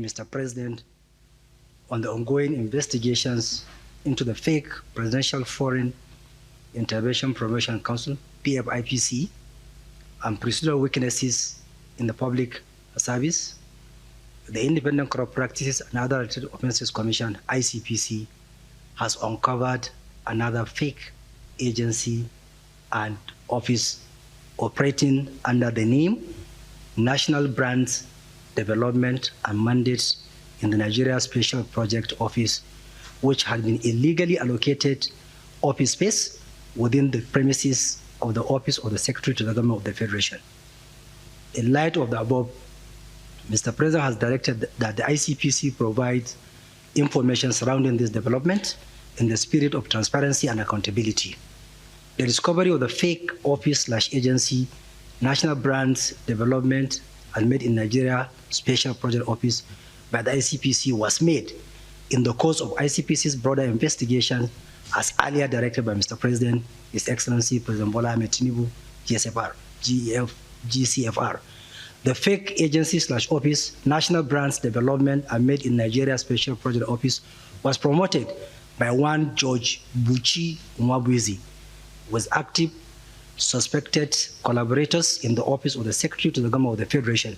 to Mr. President on the ongoing investigations into the fake Presidential Foreign Intervention Promotion Council, PFIPC, and procedural weaknesses in the public service. The Independent Corrupt Practices and Other Related Offences Commission, ICPC, has uncovered another fake agency and office operating under the name National Brands Development and Mandates in the Nigeria Special Project Office, which had been illegally allocated office space within the premises of the Office of the Secretary to the Government of the Federation. In light of the above, Mr. President has directed that the ICPC provides information surrounding this development in the spirit of transparency and accountability. The discovery of the fake office/agency, National Brands Development and Made in Nigeria Special Project Office by the ICPC was made in the course of ICPC's broader investigation as earlier directed by Mr. President, His Excellency President Bola Tinubu, GCFR. The fake agency/office, National Brands Development and Made in Nigeria Special Project Office, was promoted by one George Buchi Nwabueze, with active suspected collaborators in the Office of the Secretary to the Government of the Federation,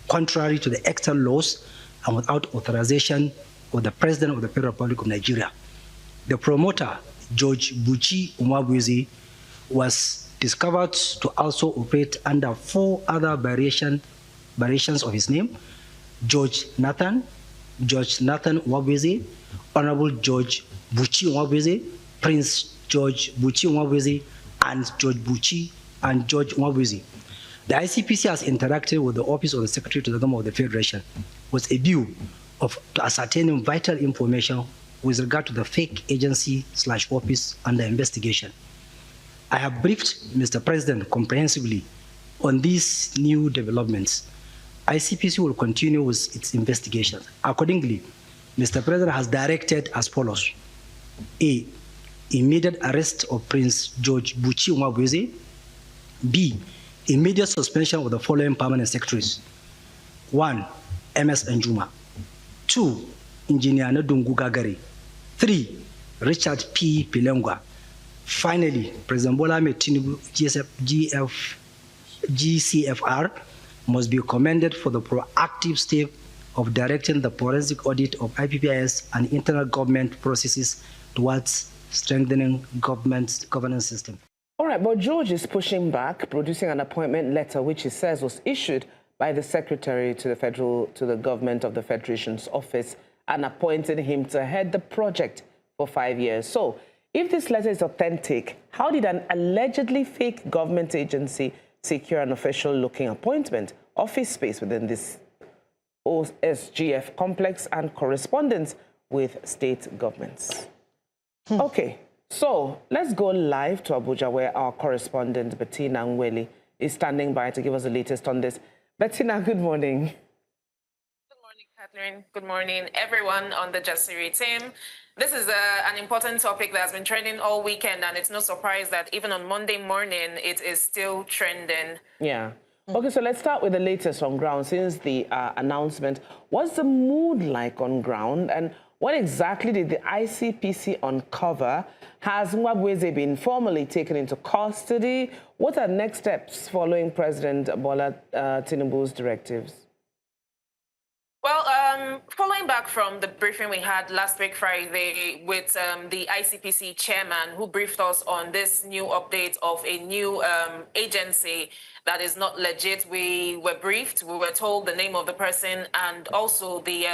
contrary to the external laws and without authorization of the President of the Federal Republic of Nigeria. The promoter, George Buchi Nwabueze, was discovered to also operate under 4 other variations of his name: George Nathan Nwabueze, Honorable George Buchi Nwabueze, Prince George Buchi Nwabueze, and George Buchi and George Nwabueze. The ICPC has interacted with the Office of the Secretary to the Government of the Federation with a view of ascertaining vital information with regard to the fake agency/office under investigation. I have briefed Mr. President comprehensively on these new developments. ICPC will continue with its investigations. Accordingly, Mr. President has directed as follows: A, immediate arrest of Prince George Buchi Nwabueze. B, immediate suspension of the following permanent secretaries: 1, MS Njuma; 2, Engineer Nedungu Gagari; 3, Richard P. Pilengwa. Finally, President Bola Tinubu, GCFR, must be commended for the proactive step of directing the forensic audit of IPPIS and internal government processes towards strengthening government's governance system. All right, but George is pushing back, producing an appointment letter which he says was issued by the Secretary to the Government of the Federation's office and appointing him to head the project for 5 years. So, if this letter is authentic, how did an allegedly fake government agency secure an official-looking appointment, office space within this OSGF complex and correspondence with state governments? Okay, so let's go live to Abuja, where our correspondent, Bettina Nwelih, is standing by to give us the latest on this. Bettina, good morning. Good morning, Catherine. Good morning, everyone on the Jasiri team. This is an important topic that has been trending all weekend, and it's no surprise that even on Monday morning, it is still trending. Yeah. Okay, so let's start with the latest on ground. Since the announcement, what's the mood like on ground, and what exactly did the ICPC uncover? Has Nwabueze been formally taken into custody? What are next steps following President Bola Tinubu's directives? Well, following back from the briefing we had last week Friday with the ICPC chairman, who briefed us on this new update of a new agency that is not legit, we were briefed, we were told the name of the person and also the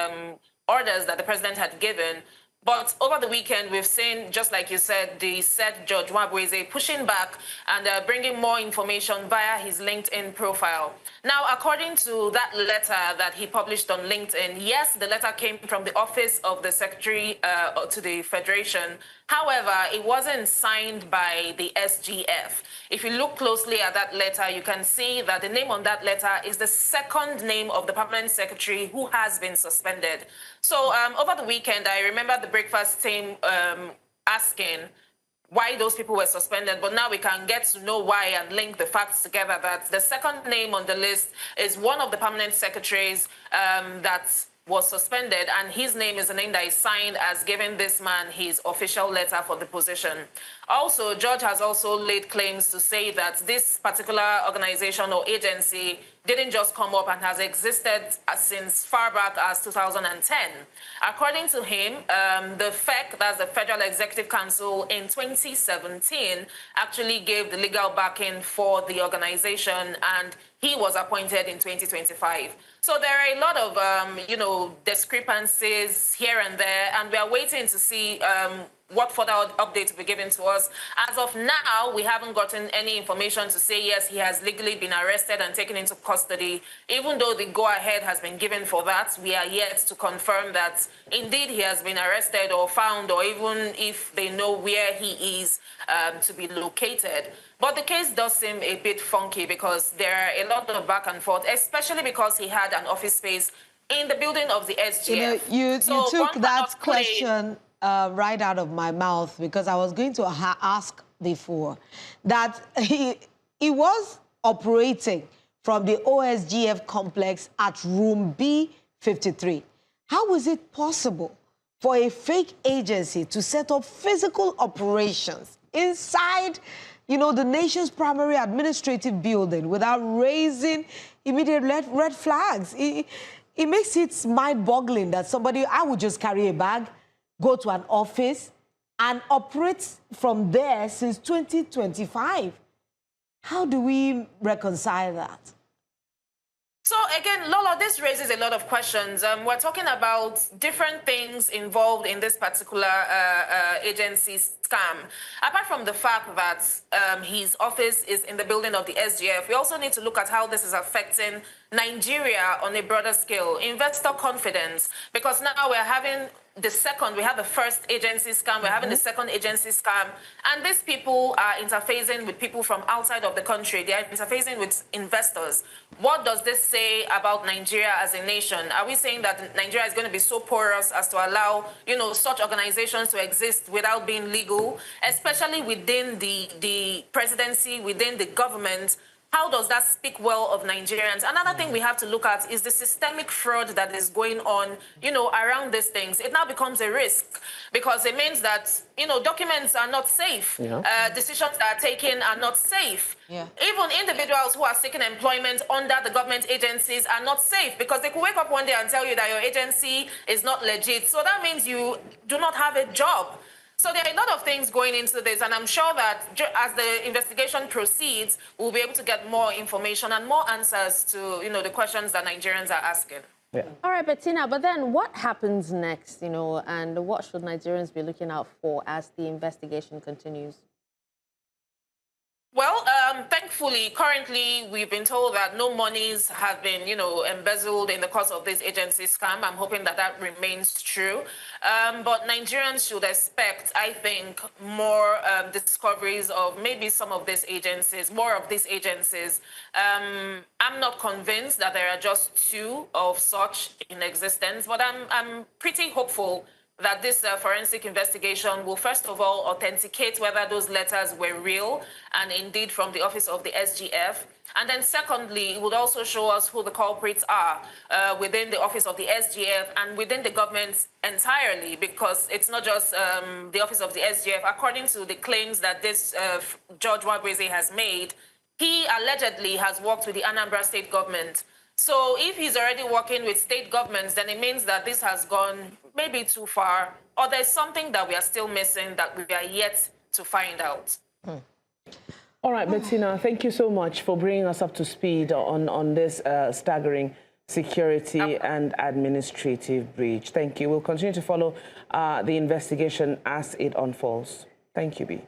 orders that the president had given. But over the weekend, we've seen, just like you said, the said George Nwabueze pushing back and bringing more information via his LinkedIn profile. Now, according to that letter that he published on LinkedIn, yes, the letter came from the Office of the Secretary to the Federation. However, it wasn't signed by the SGF. If you look closely at that letter, you can see that the name on that letter is the second name of the permanent secretary who has been suspended. So over the weekend, I remember the breakfast team asking why those people were suspended, but now we can get to know why and link the facts together, that the second name on the list is one of the permanent secretaries that was suspended, and his name is the name that is signed as giving this man his official letter for the position. Also, George has also laid claims to say that this particular organization or agency didn't just come up and has existed since far back as 2010. According to him, the FEC, that's the Federal Executive Council, in 2017 actually gave the legal backing for the organization, and he was appointed in 2025. So there are a lot of, discrepancies here and there, and we are waiting to see what further updates will be given to us. As of now, we haven't gotten any information to say, yes, he has legally been arrested and taken into custody. Even though the go-ahead has been given for that, we are yet to confirm that indeed he has been arrested or found, or even if they know where he is to be located. But the case does seem a bit funky because there are a lot of back and forth, especially because he had an office space in the building of the SGF. You took that question right out of my mouth, because I was going to ask before that he was operating from the OSGF complex at room B53. How is it possible for a fake agency to set up physical operations inside, the nation's primary administrative building without raising immediate red flags? It makes it mind-boggling that I would just carry a bag, go to an office, and operate from there since 2025. How do we reconcile that? So again, Lola, this raises a lot of questions. We're talking about different things involved in this particular agency scam. Apart from the fact that his office is in the building of the SGF, we also need to look at how this is affecting Nigeria on a broader scale. Investor confidence, because now we're having we have the first agency scam, we're having the second agency scam, and these people are interfacing with people from outside of the country. They are interfacing with investors. What does this say about Nigeria as a nation? Are we saying that Nigeria is going to be so porous as to allow, such organizations to exist without being legal, especially within the presidency, within the government? How does that speak well of Nigerians? Another thing we have to look at is the systemic fraud that is going on, around these things. It now becomes a risk because it means that, documents are not safe. Yeah. Decisions that are taken are not safe. Yeah. Even individuals who are seeking employment under the government agencies are not safe because they could wake up one day and tell you that your agency is not legit. So that means you do not have a job. So there are a lot of things going into this, and I'm sure that as the investigation proceeds, we'll be able to get more information and more answers to, the questions that Nigerians are asking. Yeah. All right, Bettina, but then what happens next, and what should Nigerians be looking out for as the investigation continues? Well, thankfully, currently, we've been told that no monies have been, embezzled in the course of this agency scam. I'm hoping that that remains true. But Nigerians should expect, I think, more discoveries of maybe some of these agencies, more of these agencies. I'm not convinced that there are just two of such in existence, but I'm pretty hopeful that this forensic investigation will, first of all, authenticate whether those letters were real and indeed from the office of the SGF. And then secondly, it would also show us who the culprits are within the office of the SGF and within the government entirely, because it's not just the office of the SGF. According to the claims that this George Nwabueze has made, he allegedly has worked with the Anambra state government. So if he's already working with state governments, then it means that this has gone maybe too far, or there's something that we are still missing that we are yet to find out. All right, Bettina, thank you so much for bringing us up to speed on this staggering security and administrative breach. Thank you. We'll continue to follow the investigation as it unfolds. Thank you, B.